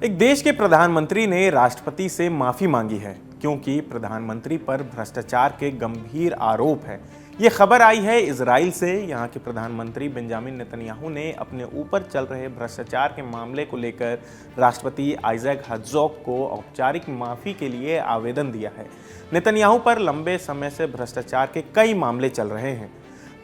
एक देश के प्रधानमंत्री ने राष्ट्रपति से माफी मांगी है क्योंकि प्रधानमंत्री पर भ्रष्टाचार के गंभीर आरोप है। ये खबर आई है इजराइल से। यहाँ के प्रधानमंत्री बेंजामिन नेतन्याहू ने अपने ऊपर चल रहे भ्रष्टाचार के मामले को लेकर राष्ट्रपति आइजैक हर्ज़ोग को औपचारिक माफी के लिए आवेदन दिया है। नेतन्याहू पर लंबे समय से भ्रष्टाचार के कई मामले चल रहे हैं।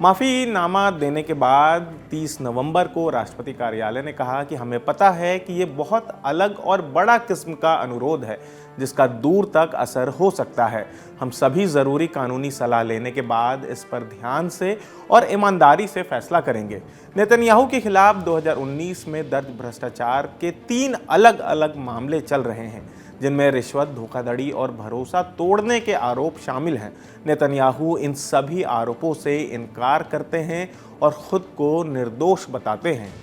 माफ़ीनामा देने के बाद 30 नवंबर को राष्ट्रपति कार्यालय ने कहा कि हमें पता है कि ये बहुत अलग और बड़ा किस्म का अनुरोध है जिसका दूर तक असर हो सकता है। हम सभी ज़रूरी कानूनी सलाह लेने के बाद इस पर ध्यान से और ईमानदारी से फैसला करेंगे। नेतन्याहू के खिलाफ 2019 में दर्ज भ्रष्टाचार के 3 अलग अलग मामले चल रहे हैं जिनमें रिश्वत, धोखाधड़ी और भरोसा तोड़ने के आरोप शामिल हैं। नेतन्याहू इन सभी आरोपों से इनकार करते हैं और खुद को निर्दोष बताते हैं।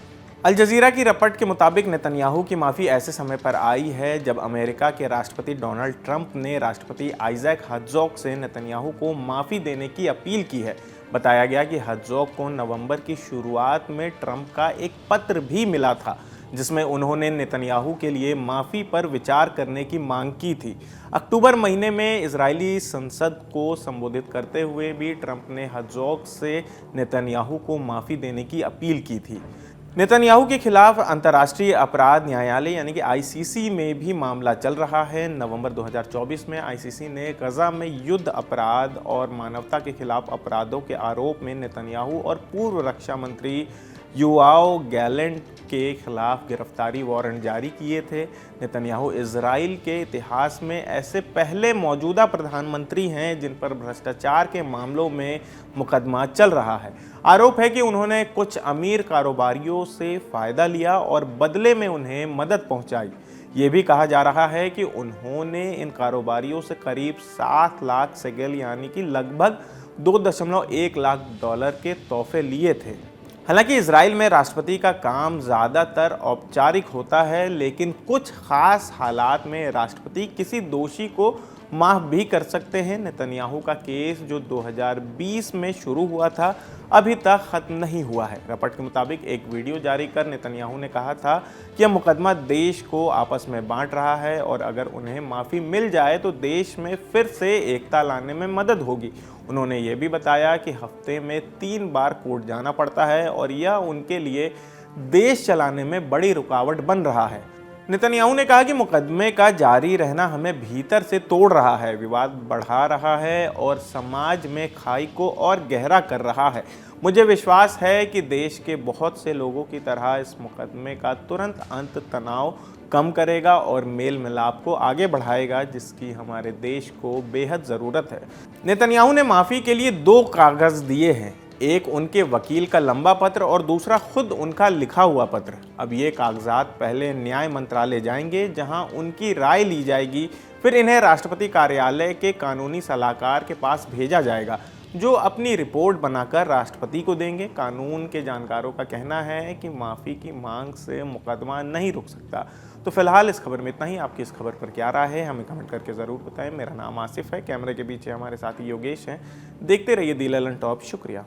अल जज़ीरा की रिपोर्ट के मुताबिक नेतन्याहू की माफ़ी ऐसे समय पर आई है जब अमेरिका के राष्ट्रपति डोनाल्ड ट्रंप ने राष्ट्रपति आइजैक हर्ज़ोग से नेतन्याहू को माफ़ी देने की अपील की है। बताया गया कि हर्ज़ोग को नवंबर की शुरुआत में ट्रंप का एक पत्र भी मिला था जिसमें उन्होंने नेतन्याहू के लिए माफ़ी पर विचार करने की मांग की थी। अक्टूबर महीने में इजरायली संसद को संबोधित करते हुए भी ट्रंप ने हर्ज़ोग से नेतन्याहू को माफ़ी देने की अपील की थी। नेतन्याहू के खिलाफ अंतर्राष्ट्रीय अपराध न्यायालय यानी कि आईसीसी में भी मामला चल रहा है। नवंबर 2024 में आईसीसी ने गजा में युद्ध अपराध और मानवता के खिलाफ अपराधों के आरोप में नेतन्याहू और पूर्व रक्षा मंत्री योआव गैलेंट के खिलाफ गिरफ्तारी वारंट जारी किए थे। नेतन्याहू इजराइल के इतिहास में ऐसे पहले मौजूदा प्रधानमंत्री हैं जिन पर भ्रष्टाचार के मामलों में मुकदमा चल रहा है। आरोप है कि उन्होंने कुछ अमीर कारोबारियों से फ़ायदा लिया और बदले में उन्हें मदद पहुंचाई। ये भी कहा जा रहा है कि उन्होंने इन कारोबारियों से करीब 7 लाख शेकेल यानी कि लगभग 2.1 लाख डॉलर के तोहफे लिए थे। हालांकि इजराइल में राष्ट्रपति का काम ज़्यादातर औपचारिक होता है, लेकिन कुछ खास हालात में राष्ट्रपति किसी दोषी को माफ़ भी कर सकते हैं। नेतन्याहू का केस जो 2020 में शुरू हुआ था अभी तक ख़त्म नहीं हुआ है। रिपोर्ट के मुताबिक एक वीडियो जारी कर नेतन्याहू ने कहा था कि यह मुकदमा देश को आपस में बांट रहा है और अगर उन्हें माफ़ी मिल जाए तो देश में फिर से एकता लाने में मदद होगी। उन्होंने ये भी बताया कि हफ्ते में 3 बार कोर्ट जाना पड़ता है और यह उनके लिए देश चलाने में बड़ी रुकावट बन रहा है। नेतन्याहू ने कहा कि मुकदमे का जारी रहना हमें भीतर से तोड़ रहा है, विवाद बढ़ा रहा है और समाज में खाई को और गहरा कर रहा है। मुझे विश्वास है कि देश के बहुत से लोगों की तरह इस मुकदमे का तुरंत अंत तनाव कम करेगा और मेल मिलाप को आगे बढ़ाएगा जिसकी हमारे देश को बेहद ज़रूरत है। नेतन्याहू ने माफ़ी के लिए 2 कागज़ दिए हैं, एक उनके वकील का लंबा पत्र और दूसरा खुद उनका लिखा हुआ पत्र। अब ये कागजात पहले न्याय मंत्रालय जाएंगे जहां उनकी राय ली जाएगी, फिर इन्हें राष्ट्रपति कार्यालय के कानूनी सलाहकार के पास भेजा जाएगा जो अपनी रिपोर्ट बनाकर राष्ट्रपति को देंगे। कानून के जानकारों का कहना है कि माफ़ी की मांग से मुकदमा नहीं रुक सकता। तो फिलहाल इस खबर में इतना ही। आपकी इस खबर पर क्या राय है हमें कमेंट करके ज़रूर बताएं। मेरा नाम आसिफ है, कैमरे के पीछे हमारे साथी योगेश हैं। देखते रहिए दी ललन टॉप। शुक्रिया।